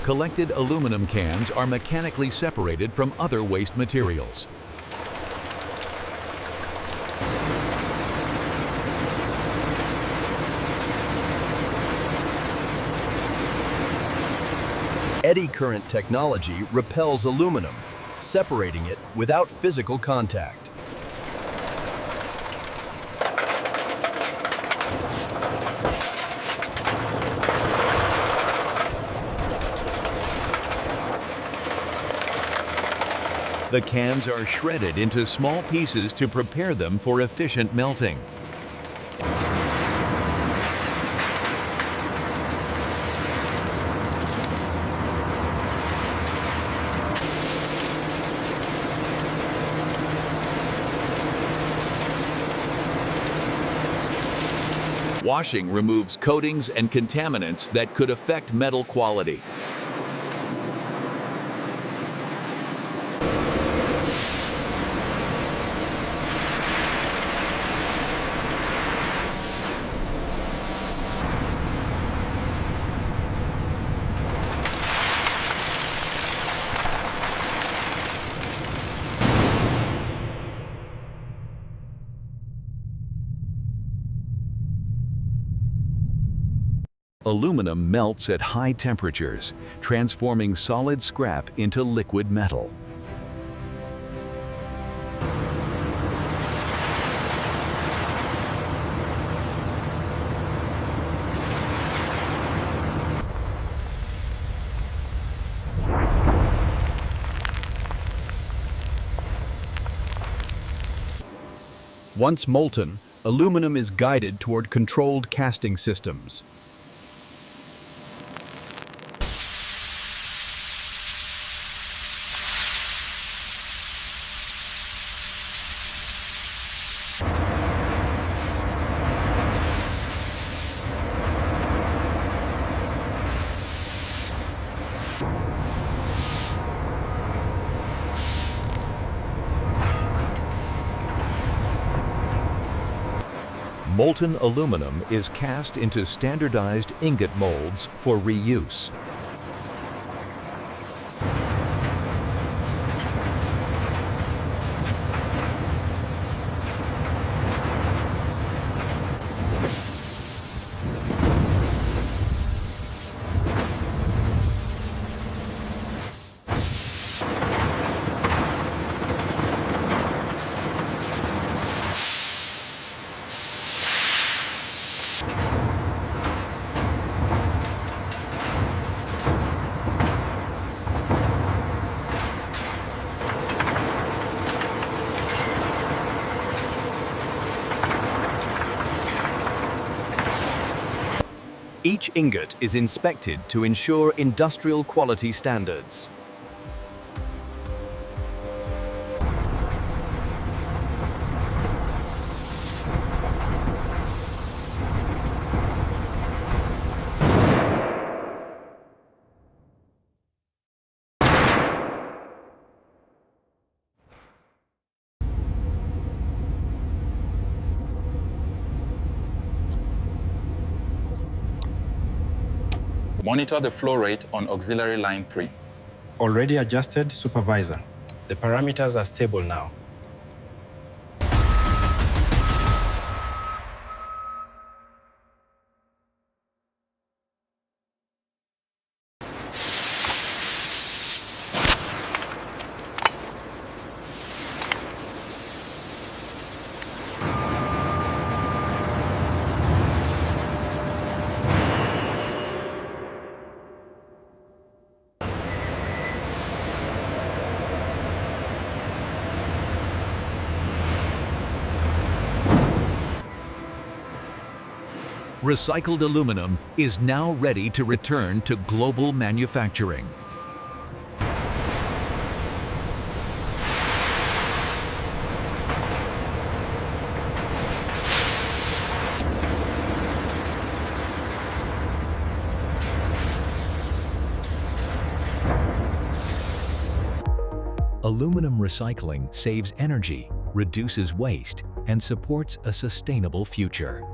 Collected aluminum cans are mechanically separated from other waste materials. Eddy current technology repels aluminum, separating it without physical contact. The cans are shredded into small pieces to prepare them for efficient melting. Washing removes coatings and contaminants that could affect metal quality. Aluminum melts at high temperatures, transforming solid scrap into liquid metal. Once molten, aluminum is guided toward controlled casting systems. Molten aluminum is cast into standardized ingot molds for reuse. Each ingot is inspected to ensure industrial quality standards. Monitor the flow rate on auxiliary line 3. Already adjusted, supervisor. The parameters are stable now. Recycled aluminum is now ready to return to global manufacturing. Aluminum recycling saves energy, reduces waste, and supports a sustainable future.